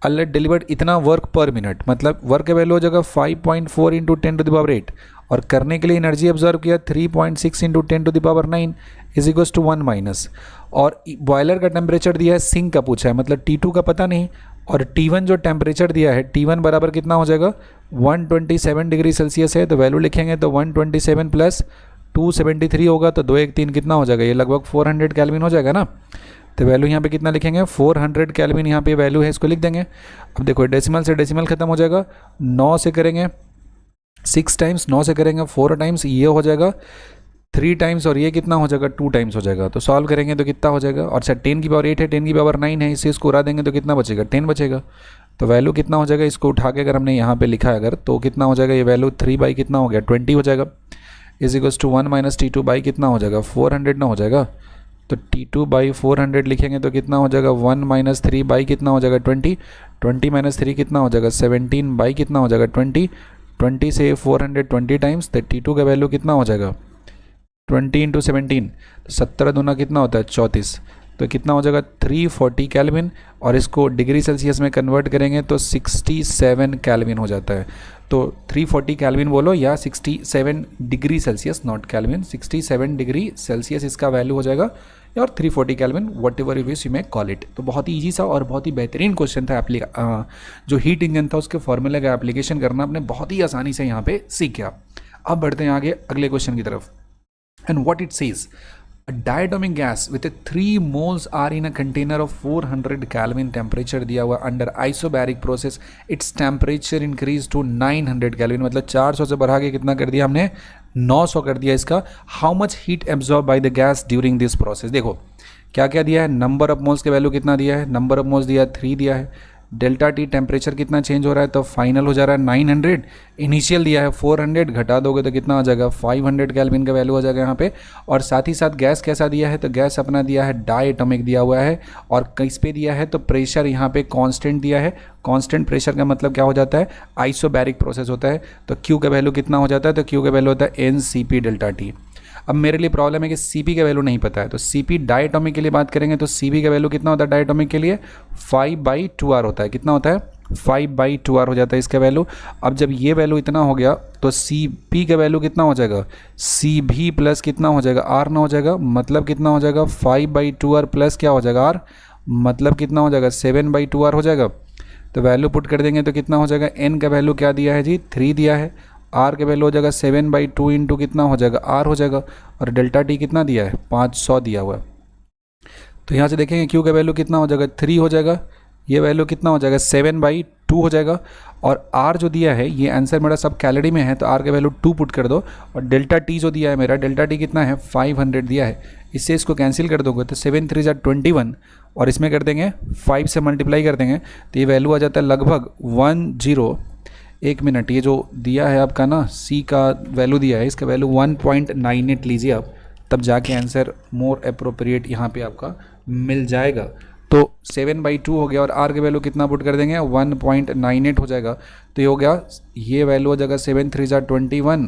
डिलीवर्ड इतना वर्क पर मिनट, मतलब वर्क का वैल्यू हो जाएगा 5.4 × 10⁸ और करने के लिए एनर्जी ऑब्जर्व किया 3.6 × 10⁹ इज इक्वल्स टू 1 और बॉयलर का टेम्परेचर दिया है, सिंक का पूछा है, मतलब T2 का पता नहीं, और T1 जो टेम्परेचर दिया है, T1 बराबर कितना हो जाएगा 127 डिग्री सेल्सियस है। तो वैल्यू लिखेंगे तो 127 + 273 होगा, तो 2 1 3 कितना हो जाएगा, ये लगभग 400 केल्विन हो जाएगा ना। तो वैल्यू यहाँ पे कितना लिखेंगे 400 केल्विन, यहाँ पे वैल्यू है, इसको लिख देंगे। अब देखो डेसिमल से डेसिमल खत्म हो जाएगा, 9 से करेंगे 6 टाइम्स, 9 से करेंगे 4 टाइम्स, ये हो जाएगा 3 टाइम्स और ये कितना हो जाएगा 2 टाइम्स हो जाएगा। तो सॉल्व करेंगे तो कितना हो जाएगा, और अच्छा 10 की पावर 8 है, 10 की पावर 9 है, इससे इसको उड़ा देंगे तो कितना बचेगा 10 बचेगा। तो वैल्यू कितना हो जाएगा, इसको उठा के अगर हमने यहाँ पे लिखा है अगर, तो कितना हो जाएगा, ये वैल्यू 3 बाई कितना हो गया 20 हो जाएगा, is equals to 1 - T2 by कितना हो जाएगा 400 ना हो जाएगा। तो T2 बाई 400 लिखेंगे तो कितना हो जाएगा 1 - 3 बाई कितना हो जाएगा 20, 20 - 3 कितना हो जाएगा 17 बाई कितना हो जाएगा 20, 20 से 400 20 टाइम्स, तो T2 का वैल्यू कितना हो जाएगा 20 × 17, तो 17 दूना कितना होता है 34, तो कितना हो जाएगा 340 केल्विन, और इसको डिग्री सेल्सियस में कन्वर्ट करेंगे तो 67 केल्विन हो जाता है। तो 340 केल्विन बोलो या 67 degree Celsius, not kelvin, 67 degree Celsius इसका वैल्यू हो जाएगा, और 340 kelvin, what ever you wish you may call it. तो बहुत ही ईजी सा और बहुत ही बेहतरीन क्वेश्चन था। जो हीट इंजन था उसके फॉर्मूले का एप्लीकेशन करना आपने बहुत ही आसानी से यहाँ पे सीख गया। अब बढ़ते हैं आगे अगले क्वेश्चन की तरफ। And what it says, a diatomic gas with a 3 moles are in a container of 400 Kelvin temperature दिया हुआ under isobaric process, its temperature increased to 900 Kelvin, मतलब 400 से बढ़ा के कितना कर दिया हमने 900 कर दिया इसका। how much heat absorbed by the gas during this process। देखो क्या क्या दिया है, नंबर ऑफ मोल्स के वैल्यू कितना दिया है, नंबर ऑफ मोल्स दिया है 3 दिया है, डेल्टा टी टेम्परेचर कितना चेंज हो रहा है, तो फाइनल हो जा रहा है 900, इनिशियल दिया है 400, घटा दोगे तो कितना हो जाएगा 500 केल्विन का वैल्यू हो जाएगा यहाँ पे। और साथ ही साथ गैस कैसा दिया है, तो गैस अपना दिया है डायटोमिक दिया हुआ है, और किस पे दिया है, तो प्रेशर यहाँ पे कांस्टेंट दिया है। कांस्टेंट प्रेशर का मतलब क्या हो जाता है, आइसोबैरिक प्रोसेस होता है। तो क्यू का वैल्यू कितना हो जाता है, तो क्यू का वैल्यू होता है NCP डेल्टा टी। अब मेरे लिए प्रॉब्लम है कि CP का वैल्यू नहीं पता है, तो CP डायटोमिक के लिए बात करेंगे तो CP का वैल्यू कितना होता है डायटोमिक के लिए 5/2R होता है। कितना होता है 5/2R हो जाता है इसका वैल्यू। अब जब ये वैल्यू इतना हो गया तो CP का वैल्यू कितना हो जाएगा, CB प्लस कितना हो जाएगा R ना हो जाएगा, मतलब कितना हो जाएगा 5/2R प्लस क्या हो जाएगा R, मतलब कितना हो जाएगा 7/2R हो जाएगा। तो वैल्यू पुट कर देंगे तो कितना हो जाएगा, N का वैल्यू क्या दिया है जी 3 दिया है, आर के वैल्यू हो जाएगा 7/2 इंटू कितना हो जाएगा आर हो जाएगा, और डेल्टा टी कितना दिया है 500 दिया हुआ है। तो यहाँ से देखेंगे क्यू का वैल्यू कितना हो जाएगा 3 हो जाएगा, ये वैल्यू कितना हो जाएगा 7/2 हो जाएगा, और आर जो दिया है ये आंसर मेरा सब कैलोरी में है तो आर का वैल्यू 2 पुट कर दो, और डेल्टा टी जो दिया है मेरा डेल्टा टी कितना है 500 दिया है, इससे इसको कैंसिल कर दोगे तो 7 3 21, और इसमें कर देंगे 5 से मल्टीप्लाई कर देंगे तो ये वैल्यू आ जाता है लगभग 1 मिनट, ये जो दिया है आपका ना सी का वैल्यू दिया है इसका वैल्यू 1.98 लीजिए आप, तब जाके आंसर मोर अप्रोप्रिएट यहाँ पे आपका मिल जाएगा। तो 7/2 हो गया और आर के वैल्यू कितना पुट कर देंगे 1.98 हो जाएगा, तो ये हो गया, ये वैल्यू हो जाएगा 7 3 21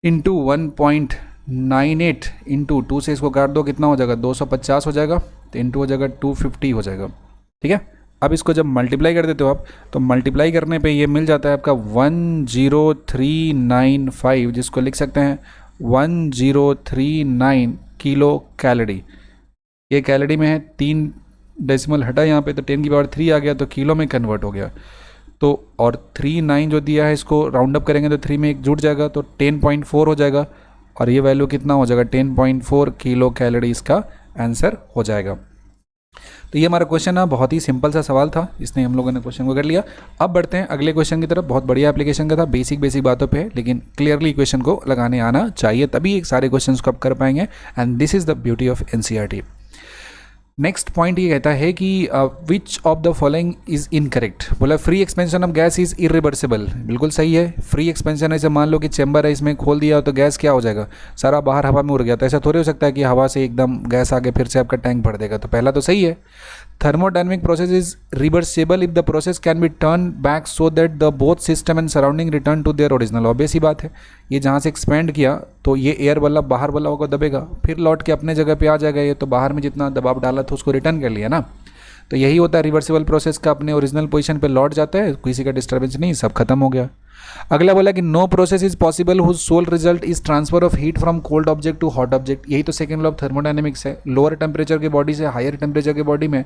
इंटू 1.98 इंटू 2 से इसको काट दो कितना हो जाएगा 250 हो जाएगा, तो इंटू हो जाएगा 250 हो जाएगा। ठीक है, अब इसको जब मल्टीप्लाई कर देते हो आप तो मल्टीप्लाई करने पे ये मिल जाता है आपका 10395, जिसको लिख सकते हैं 1039 किलो कैलोरी। ये कैलोरी में है, 3 डेसिमल हटा यहाँ पे तो 10 की पावर 3 आ गया तो किलो में कन्वर्ट हो गया। तो और 39 जो दिया है इसको राउंड अप करेंगे तो 3 में 1 जुड़ जाएगा तो 10.4 हो जाएगा, और ये वैल्यू कितना हो जाएगा 10.4 किलो कैलोरी इसका आंसर हो जाएगा। तो ये हमारा क्वेश्चन है, बहुत ही सिंपल सा सवाल था, इसने हम लोगों ने क्वेश्चन को कर लिया। अब बढ़ते हैं अगले क्वेश्चन की तरफ। बहुत बढ़िया एप्लीकेशन का था, बेसिक बातों पे है, लेकिन क्लियरली क्वेश्चन को लगाने आना चाहिए, तभी एक सारे क्वेश्चंस को आप कर पाएंगे, and this is the beauty of NCERT. Next point ये कहता है कि which of the following is incorrect. बोला free expansion of gas is irreversible, बिल्कुल सही है। फ्री एक्सपेंशन ऐसे मान लो कि चैम्बर है, इसमें खोल दिया तो गैस क्या हो जाएगा सारा बाहर हवा में उड़ गया, तो ऐसा थोड़ी हो सकता है कि हवा से एकदम गैस आगे फिर से आपका टैंक भर देगा, तो पहला तो सही है। Thermodynamic process is reversible if the process can be turn back so that the both system and surrounding return to their original. Obvious ही बात है, ये जहाँ से एक्सपेंड किया तो ये एयर वाला बाहर वाला होगा दबेगा, फिर लौट के अपने जगह पे आ जाएगा, ये तो बाहर में जितना दबाव डाला था उसको रिटर्न कर लिया ना। तो यही होता है रिवर्सिबल प्रोसेस का, अपने ओरिजिनल पोजीशन पे लौट जाता है, किसी का डिस्टर्बेंस नहीं, सब खत्म हो गया। अगला बोला कि no process is possible whose sole result is transfer of heat from cold object to hot object. यही तो सेकंड लॉ ऑफ थर्मोडायनेमिक्स है, लोअर टेम्परेचर के बॉडी से हायर टेम्परेचर के बॉडी में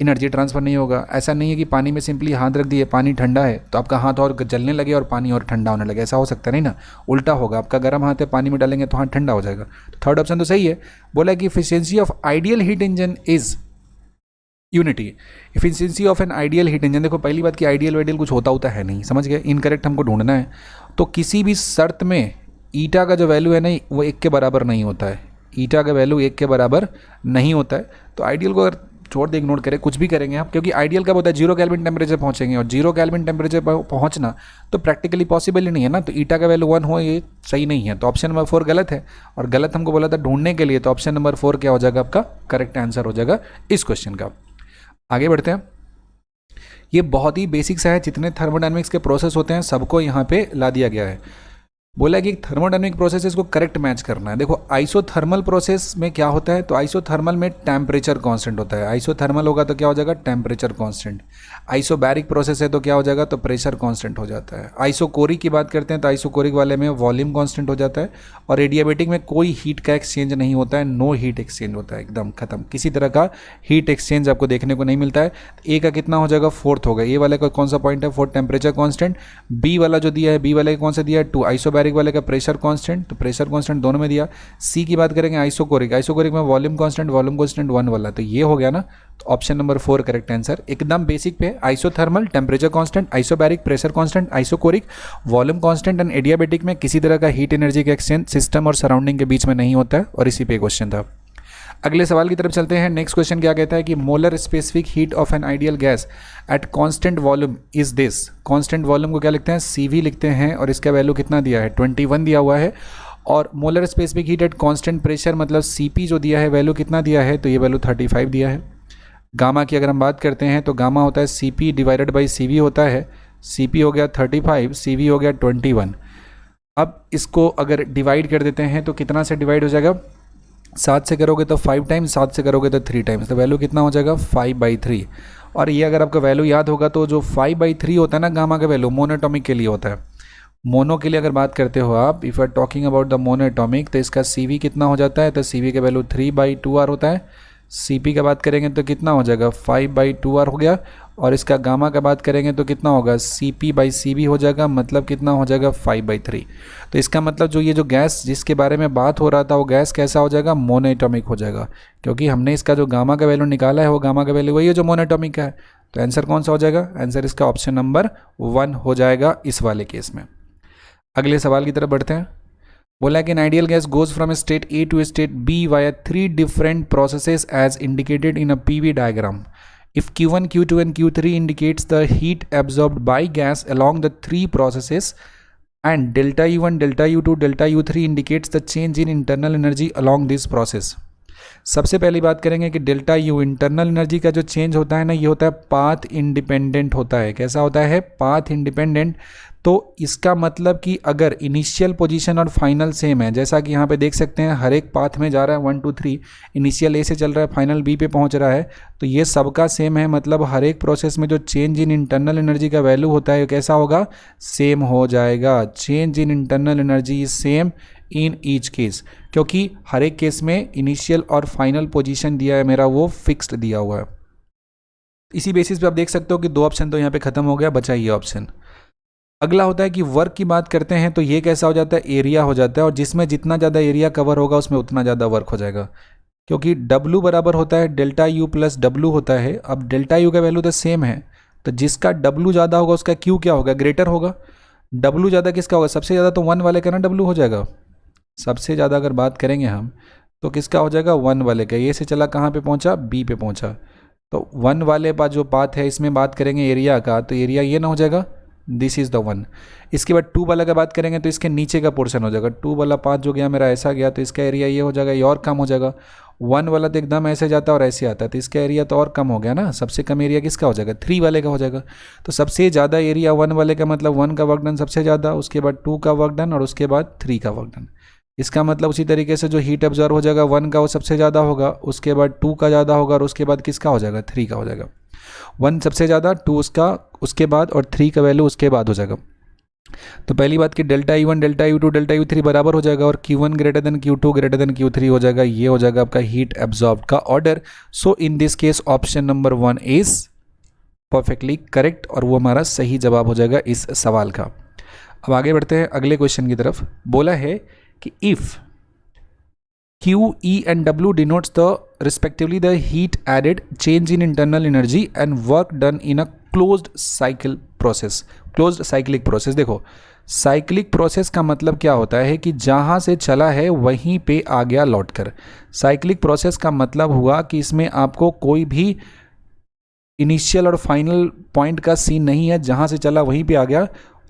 एनर्जी ट्रांसफर नहीं होगा। ऐसा नहीं है कि पानी में सिंपली हाथ रख दिए, पानी ठंडा है तो आपका हाथ और जलने लगे और पानी और ठंडा होने लगे, ऐसा हो सकता नहीं ना, उल्टा होगा, आपका गर्म हाथ है पानी में डालेंगे तो हाथ ठंडा हो जाएगा। तो थर्ड ऑप्शन तो सही है। बोला कि efficiency of ideal heat engine is unity. Efficiency of N ideal heat engine, देखो पहली बात कि आइडियल कुछ होता है नहीं, समझ गए, इनकरेक्ट हमको ढूंढना है। तो किसी भी शर्त में ईटा का जो वैल्यू है ना वो 1 के बराबर नहीं होता है, ईटा का वैल्यू 1 के बराबर नहीं होता है। तो आइडियल को अगर छोड़ दे, इग्नोर करें, कुछ भी करेंगे आप, क्योंकि आइडियल कब होता है 0 केल्विन टेम्परेचर पहुंचेंगे, और 0 केल्विन टेम्परेचर पर पहुंचना तो प्रैक्टिकली पॉसिबल ही नहीं है ना। तो ईटा का वैल्यू 1 हो ये सही नहीं है, तो ऑप्शन नंबर 4 गलत है, और गलत हमको बोला था ढूंढने के लिए, तो ऑप्शन नंबर 4 क्या हो जाएगा आपका करेक्ट आंसर हो जाएगा इस क्वेश्चन का। आगे बढ़ते हैं, ये बहुत ही बेसिक सा है, जितने थर्मोडायनेमिक्स के प्रोसेस होते हैं सबको यहाँ पे ला दिया गया है। बोला कि थर्मोडायनेमिक प्रोसेस को करेक्ट मैच करना है। देखो आइसोथर्मल प्रोसेस में क्या होता है, तो आइसोथर्मल में टेम्परेचर कांस्टेंट होता है, आइसोथर्मल होगा तो क्या हो जाएगा टेम्परेचर कांस्टेंट। आइसोबैरिक प्रोसेस है तो क्या हो जाएगा, तो प्रेशर कांस्टेंट हो जाता है। आइसोकोरिक की बात करते हैं तो आइसोकोरिक वाले में वॉल्यूम कांस्टेंट हो जाता है, और एडियाबेटिक में कोई हीट का एक्सचेंज नहीं होता है, नो हीट एक्सचेंज होता है, एकदम खत्म, किसी तरह का हीट एक्सचेंज आपको देखने को नहीं मिलता है। ए का कितना हो जाएगा 4th होगा, ए वाले का कौन सा पॉइंट है 4 टेम्परेचर कांस्टेंट। बी वाला जो दिया है, बी वाले का कौन सा दिया है 2, आइसोबैरिक वाले का प्रेशर कांस्टेंट, तो प्रेशर कांस्टेंट दोनों में दिया। सी की बात करेंगे आइसोकोरिक, आइसोकोरिक में वॉल्यूम कांस्टेंट 1 वाला, तो ये हो गया ना, तो ऑप्शन नंबर 4 करेक्ट आंसर। एकदम बेसिक पे isothermal temperature constant, isobaric pressure constant, isochoric volume constant, and adiabatic में किसी तरह का हीट एनर्जी का एक्सचेंज सिस्टम और सराउंडिंग के बीच में नहीं होता है, और इसी पे क्वेश्चन था। अगले सवाल की तरफ चलते हैं। नेक्स्ट क्वेश्चन क्या कहता है कि molar specific heat of N ideal gas at constant volume is this. Constant volume को क्या लिखते हैं CV लिखते हैं, और इसका वैल्यू कितना दिया है 21 दिया हुआ है। और molar specific heat at constant pressure मतलब CP जो दिया है वैल्यू कितना दिया है, तो ये वैल्यू 35 दिया है। गामा की अगर हम बात करते हैं तो गामा होता है CP डिवाइडेड बाई CV होता है, CP हो गया 35, CV हो गया 21। अब इसको अगर डिवाइड कर देते हैं तो कितना से डिवाइड हो जाएगा, 7 से करोगे तो 5 टाइम्स, 7 से करोगे तो 3 टाइम्स, तो वैल्यू कितना हो जाएगा 5/3। और ये अगर आपका वैल्यू याद होगा तो जो 5/3 होता है ना गामा का वैल्यू मोनोटॉमिक के लिए होता है। मोनो के लिए अगर बात करते हो आप, if are talking about the monatomic, तो इसका CV कितना हो जाता है, तो CV का वैल्यू 3/2R होता है। CP का बात करेंगे तो कितना हो जाएगा 5/2R हो गया, और इसका गामा का बात करेंगे तो कितना होगा, Cp/Cv हो जाएगा, मतलब कितना हो जाएगा 5/3। तो इसका मतलब जो ये जो गैस जिसके बारे में बात हो रहा था वो गैस कैसा हो जाएगा, मोनोएटॉमिक हो जाएगा, क्योंकि हमने इसका जो गामा का वैल्यू निकाला है वो गामा का वैल्यू वही है जो मोनोएटॉमिक का है। तो आंसर कौन सा हो जाएगा, आंसर इसका ऑप्शन नंबर 1 हो जाएगा इस वाले केस में। अगले सवाल की तरफ बढ़ते हैं। बोला कि an ideal gas goes from state A to state B via 3 different processes as indicated in a PV diagram. If Q1, Q2 and Q3 indicates the heat absorbed by gas along the 3 processes and delta U1, delta U2, delta U3 indicates the change in internal energy along this process। सबसे पहली बात करेंगे कि delta U internal energy का जो change होता है ना, ये होता है पाथ इंडिपेंडेंट होता है। कैसा होता है, पाथ इंडिपेंडेंट। तो इसका मतलब कि अगर इनिशियल पोजीशन और फाइनल सेम है, जैसा कि यहाँ पे देख सकते हैं हर एक पाथ में जा रहा है 1 2 3, इनिशियल ए से चल रहा है फाइनल बी पे पहुँच रहा है, तो ये सबका सेम है। मतलब हर एक प्रोसेस में जो चेंज इन इंटरनल एनर्जी का वैल्यू होता है कैसा होगा, सेम हो जाएगा। Change in internal energy is same in each case, क्योंकि हर एक केस में इनिशियल और फाइनल पोजीशन दिया है मेरा वो फिक्स्ड दिया हुआ है। इसी बेसिस पे आप देख सकते हो कि 2 ऑप्शन तो यहाँ पे खत्म हो गया, बचा ये ऑप्शन। अगला होता है कि वर्क की बात करते हैं तो ये कैसा हो जाता है, एरिया हो जाता है, और जिसमें जितना ज़्यादा एरिया कवर होगा उसमें उतना ज़्यादा वर्क हो जाएगा, क्योंकि W बराबर होता है डेल्टा U प्लस W होता है। अब डेल्टा U का वैल्यू तो सेम है, तो जिसका W ज़्यादा होगा उसका Q क्या होगा, ग्रेटर होगा। W ज़्यादा किसका होगा, सबसे ज़्यादा तो 1 वाले का ना W हो जाएगा। सबसे ज़्यादा अगर बात करेंगे हम तो किसका हो जाएगा, 1 वाले का। ये से चला कहाँ पे पहुँचा, B पे पहुँचा। तो 1 वाले पास जो पाथ है इसमें बात करेंगे एरिया का, तो एरिया ये ना हो जाएगा, दिस इज़ द 1। इसके बाद 2 वाला का बात करेंगे तो इसके नीचे का पोर्शन हो जाएगा। 2 वाला पाथ जो गया मेरा ऐसा गया, तो इसका एरिया ये हो जाएगा, ये और कम हो जाएगा। 1 वाला तो एकदम ऐसे जाता है और ऐसे आता है, तो इसका एरिया तो और कम हो गया ना। सबसे कम एरिया किसका हो जाएगा, 3 वाले का हो जाएगा। तो सबसे ज़्यादा एरिया 1 वाले का, मतलब 1 का वर्क डन सबसे ज़्यादा, उसके बाद 2 का वर्क डन और उसके बाद 3 का वर्क डन। इसका मतलब उसी तरीके से जो हीट ऑब्जर्व हो जाएगा 1 का वो सबसे ज़्यादा होगा, उसके बाद 2 का ज़्यादा होगा और उसके बाद किसका हो जाएगा, 3 का हो जाएगा। 1 सबसे ज़्यादा, 2 उसका उसके बाद और 3 का वैल्यू उसके बाद हो जाएगा। तो पहली बात कि delta U1 delta U2 delta U3 बराबर हो जाएगा और Q1 greater than Q2 greater than Q3 हो जाएगा। ये हो जाएगा आपका हीट एब्जॉर्ब का order. So in this case option number 1 is perfectly correct, और वो हमारा सही जवाब हो जाएगा इस सवाल का। अब आगे बढ़ते हैं अगले क्वेश्चन की तरफ। बोला है कि if Q, E and W denotes the respectively the heat added, change in internal energy and work done in a closed cycle process, closed cyclic process। देखो साइक्लिक प्रोसेस का मतलब क्या होता है कि जहाँ से चला है वहीं पे आ गया लौट कर। साइक्लिक प्रोसेस का मतलब हुआ कि इसमें आपको कोई भी इनिशियल और फाइनल पॉइंट का सीन नहीं है, जहाँ से चला वहीं पे आ गया,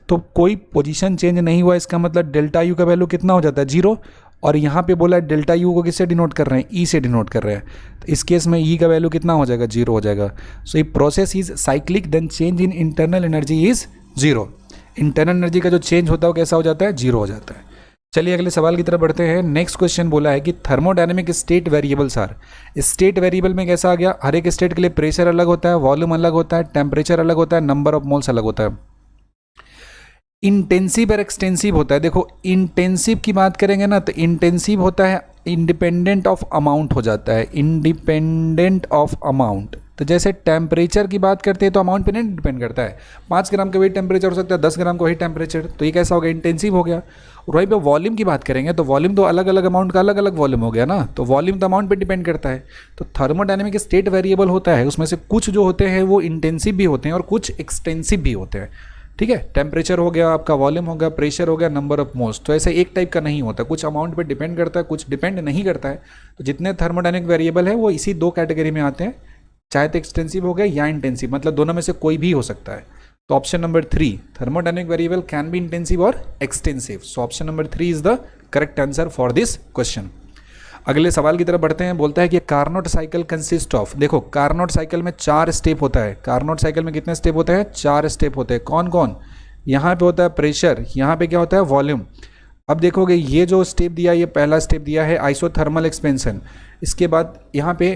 तो कोई पोजीशन चेंज नहीं हुआ। इसका मतलब डेल्टा यू का वैल्यू कितना हो जाता है, 0। और यहाँ पे बोला डेल्टा यू को किससे डिनोट कर रहे हैं, ई से डिनोट कर रहे हैं, तो इस केस में ई का वैल्यू कितना हो जाएगा, 0 हो जाएगा। सो ये process is cyclic, then change in internal energy is 0। Internal energy का जो चेंज होता है वो कैसा हो जाता है, 0 हो जाता है। चलिए अगले सवाल की तरफ बढ़ते हैं। नेक्स्ट क्वेश्चन बोला है कि thermodynamic state variables are. State variable में कैसा आ गया, हर एक स्टेट के लिए प्रेशर अलग होता है, वॉल्यूम अलग होता है, टेम्परेचर अलग होता है, नंबर ऑफ मोल्स अलग होता है। इंटेंसिव और एक्सटेंसिव होता है। देखो इंटेंसिव की बात करेंगे ना, तो इंटेंसिव होता है इंडिपेंडेंट ऑफ अमाउंट हो जाता है, इंडिपेंडेंट ऑफ अमाउंट। तो जैसे टेम्परेचर की बात करते हैं तो अमाउंट पे नहीं डिपेंड करता है, 5 ग्राम का वही टेम्परेचर हो सकता है, 10 ग्राम का वही टेम्परेचर, तो ये कैसा हो गया, इंटेंसिव हो गया। और वहीं पे वॉल्यूम की बात करेंगे तो वॉल्यूम तो अलग अलग अमाउंट का अलग अलग वॉल्यूम हो गया ना, तो वॉल्यूम तो अमाउंट पे डिपेंड करता है। तो थर्मोडायनेमिक स्टेट वेरिएबल होता है, उसमें से कुछ जो होते हैं वो इंटेंसिव भी होते हैं और कुछ एक्सटेंसिव भी होते हैं। ठीक है, टेम्परेचर हो गया, आपका वॉल्यूम हो गया, प्रेशर हो गया, नंबर ऑफ मोल्स, तो ऐसे एक टाइप का नहीं होता, कुछ अमाउंट पे डिपेंड करता है, कुछ डिपेंड नहीं करता है। तो जितने थर्मोडायनेमिक वेरिएबल है वो इसी 2 कैटेगरी में आते हैं, चाहे तो एक्सटेंसिव हो गया या इंटेंसिव, मतलब दोनों में से कोई भी हो सकता है। तो option number 3, thermodynamic variable can be intensive और extensive. So option number 3 is the correct answer for this question. अगले सवाल की तरफ बढ़ते हैं। बोलता है कि कार्नोट साइकिल कंसिस्ट ऑफ। देखो कार्नोट साइकिल में 4 स्टेप होता है। कार्नोट साइकिल में कितने स्टेप होते हैं, 4 स्टेप होते हैं। कौन कौन, यहाँ पे होता है प्रेशर, यहाँ पे क्या होता है, वॉल्यूम। अब देखोगे ये जो स्टेप दिया, ये पहला स्टेप दिया है आइसोथर्मल एक्सपेंशन, इसके बाद यहाँ पे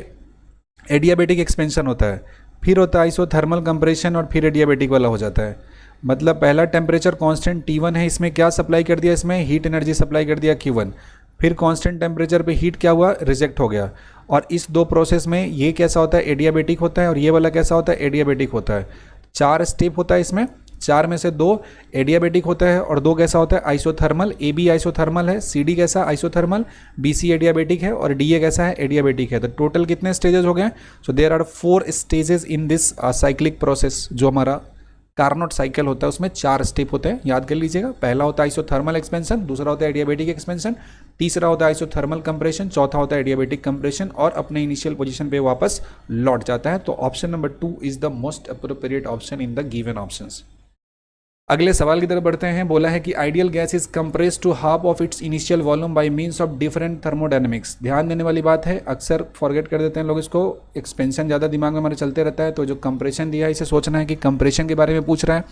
एडियाबेटिक एक्सपेंशन होता है, फिर होता है आइसोथर्मल कंप्रेशन और फिर एडियाबेटिक वाला हो जाता है। मतलब पहला टेम्परेचर कांस्टेंट T1 है, इसमें क्या सप्लाई कर दिया, इसमें हीट एनर्जी सप्लाई कर दिया Q1, फिर कांस्टेंट टेम्परेचर पे हीट क्या हुआ, रिजेक्ट हो गया, और इस दो प्रोसेस में ये कैसा होता है, एडियाबेटिक होता है, और ये वाला कैसा होता है, एडियाबेटिक होता है। 4 स्टेप होता है इसमें, 4 में से 2 एडियाबेटिक होता है और 2 कैसा होता है, आइसोथर्मल। ए बी आइसोथर्मल है, सी डी कैसा, आइसोथर्मल, बी सी एडियाबेटिक है और डी ए कैसा है, एडियाबेटिक है। तो टोटल कितने स्टेजेस हो गए? So there are 4 stages in this cyclic process. जो हमारा कार्नोट साइकिल होता है उसमें 4 स्टेप होते हैं, याद कर लीजिएगा। पहला होता है आइसोथर्मल एक्सपेंशन, दूसरा होता है एडियाबेटिक एक्सपेंशन, तीसरा होता है आइसोथर्मल कंप्रेशन, चौथा होता है एडियाबेटिक कंप्रेशन और अपने इनिशियल पोजीशन पे वापस लौट जाता है। तो option number 2 is the most appropriate option in the given options. अगले सवाल की तरफ बढ़ते हैं। बोला है कि ideal gas is compress to half of its initial volume by means of different thermodynamics. ध्यान देने वाली बात है, अक्सर फॉरगेट कर देते हैं लोग इसको, एक्सपेंशन ज़्यादा दिमाग में हमारे चलते रहता है। तो जो कंप्रेशन दिया है इसे सोचना है कि कंप्रेशन के बारे में पूछ रहा है।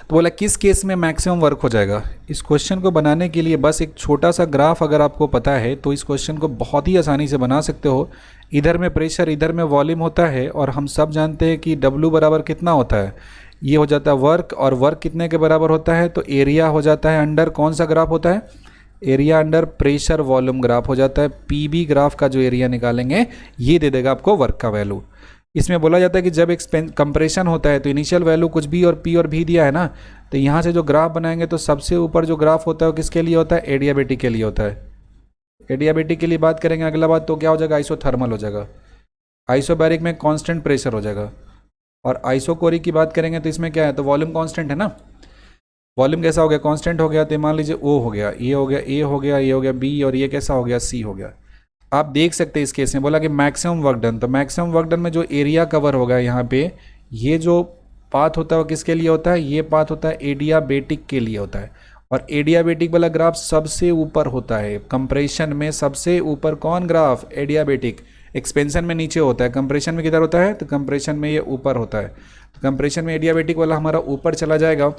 तो बोला किस केस में मैक्सिमम वर्क हो जाएगा। इस क्वेश्चन को बनाने के लिए बस एक छोटा सा ग्राफ अगर आपको पता है तो इस क्वेश्चन को बहुत ही आसानी से बना सकते हो। इधर में प्रेशर, इधर में वॉल्यूम होता है और हम सब जानते हैं कि W बराबर कितना होता है, ये हो जाता है वर्क, और वर्क कितने के बराबर होता है, तो एरिया हो जाता है अंडर कौन सा ग्राफ होता है, area under pressure volume graph हो जाता है। PB ग्राफ का जो एरिया निकालेंगे ये दे देगा आपको वर्क का वैल्यू। इसमें बोला जाता है कि जब कंप्रेशन होता है तो इनिशियल वैल्यू कुछ भी और P और V दिया है ना, तो यहाँ से जो ग्राफ बनाएंगे तो सबसे ऊपर जो ग्राफ होता है वो किसके लिए होता है, एडियाबेटिक के लिए होता है। एडियाबेटिक के लिए बात करेंगे अगला बात, तो क्या हो जाएगा, आइसोथर्मल हो जाएगा। आइसोबैरिक में कांस्टेंट प्रेशर हो जाएगा। और आइसोकोरिक की बात करेंगे तो इसमें क्या है, तो वॉल्यूम कांस्टेंट है ना, वॉल्यूम कैसा हो गया, कांस्टेंट हो गया। तो मान लीजिए O हो गया, ये हो गया, A हो गया, ये हो गया B, और ये कैसा हो गया, C हो गया। आप देख सकते हैं इस केस में बोला कि मैक्सिमम वर्क डन, तो मैक्सिमम वर्क डन में जो एरिया कवर होगा यहाँ पे, ये जो पाथ होता है वो किसके लिए होता है, ये पाथ होता है एडियाबेटिक के लिए होता है। और एडियाबेटिक वाला ग्राफ सबसे ऊपर होता है, कंप्रेशन में सबसे ऊपर कौन ग्राफ, एडियाबेटिक। एक्सपेंशन में नीचे होता है, कंप्रेशन में किधर होता है, तो कंप्रेशन में ये ऊपर होता है। तो कंप्रेशन में एडियाबेटिक वाला हमारा ऊपर चला जाएगा।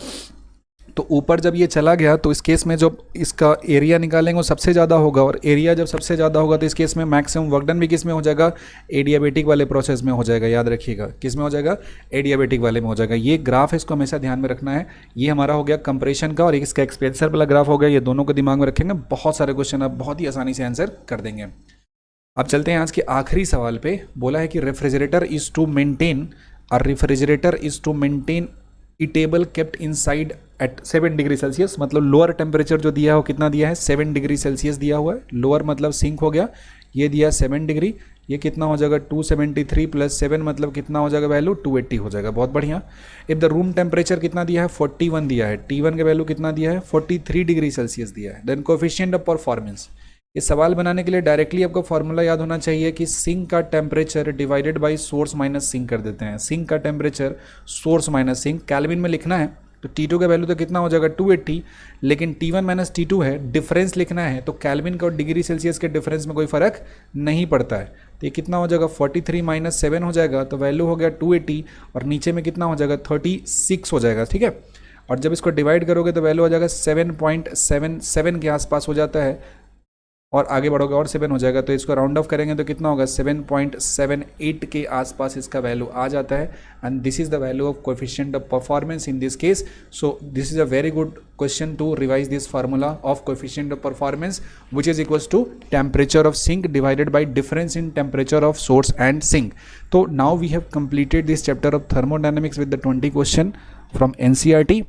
तो ऊपर जब ये चला गया तो इस केस में जब इसका एरिया निकालेंगे वो सबसे ज़्यादा होगा, और एरिया जब सबसे ज़्यादा होगा तो इस केस में मैक्सिमम वर्क डन भी किस में हो जाएगा, एडियाबेटिक वाले प्रोसेस में हो जाएगा। याद रखिएगा किस में हो जाएगा, एडियाबेटिक वाले में हो जाएगा। ये ग्राफ है, इसको हमेशा ध्यान में रखना है। ये हमारा हो गया कंप्रेशन का और इसका एक्सपेंसर वाला ग्राफ हो गया। ये दोनों को दिमाग में रखेंगे, बहुत सारे क्वेश्चन आप बहुत ही आसानी से आंसर कर देंगे। अब चलते हैं आज के आखिरी सवाल पे। बोला है कि refrigerator is to maintain a table kept inside at 7 degree Celsius. मतलब लोअर टेम्परेचर जो दिया है वो कितना दिया है, 7 डिग्री सेल्सियस दिया हुआ है। लोअर मतलब सिंक हो गया, ये दिया 7 डिग्री, ये कितना हो जाएगा 273 प्लस 7 मतलब कितना हो जाएगा वैल्यू 280 हो जाएगा। बहुत बढ़िया। इफ द रूम टेम्परेचर कितना दिया है 41 दिया है, T1 का वैल्यू कितना दिया है 43 डिग्री सेल्सियस दिया है। Then coefficient of performance. इस सवाल बनाने के लिए डायरेक्टली आपको फॉर्मूला याद होना चाहिए कि सिंक का temperature divided by source minus sink कर देते हैं। सिंक का temperature source minus sink, Kelvin में लिखना है तो T2 का वैल्यू तो कितना हो जाएगा 280, लेकिन T1 माइनस T2 है, डिफरेंस लिखना है तो कैल्विन का और डिग्री सेल्सियस के डिफरेंस में कोई फर्क नहीं पड़ता है। तो ये कितना हो जाएगा 43 माइनस 7 हो जाएगा, तो वैल्यू हो गया 280 और नीचे में कितना हो जाएगा 36 हो जाएगा। ठीक है, और जब इसको डिवाइड करोगे तो वैल्यू हो जाएगा 7.77 के आसपास हो जाता है, और आगे बढ़ोगे और 7 हो जाएगा। तो इसको राउंड ऑफ करेंगे तो कितना होगा 7.78 के आसपास इसका वैल्यू आ जाता है। And this is the value of coefficient of performance in this case. So this is a very good question to revise this formula of coefficient of performance which is equals to temperature of sink divided by difference in temperature of source and sink. तो now we have completed this chapter of thermodynamics with the 20 question from NCERT.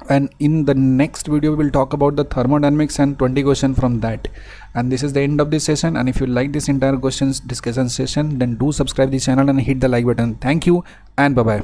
And in the next video we will talk about the thermodynamics and 20 question from that. And this is the end of this session, and if you like this entire questions discussion session, then do subscribe the channel and hit the like button. Thank you and bye bye.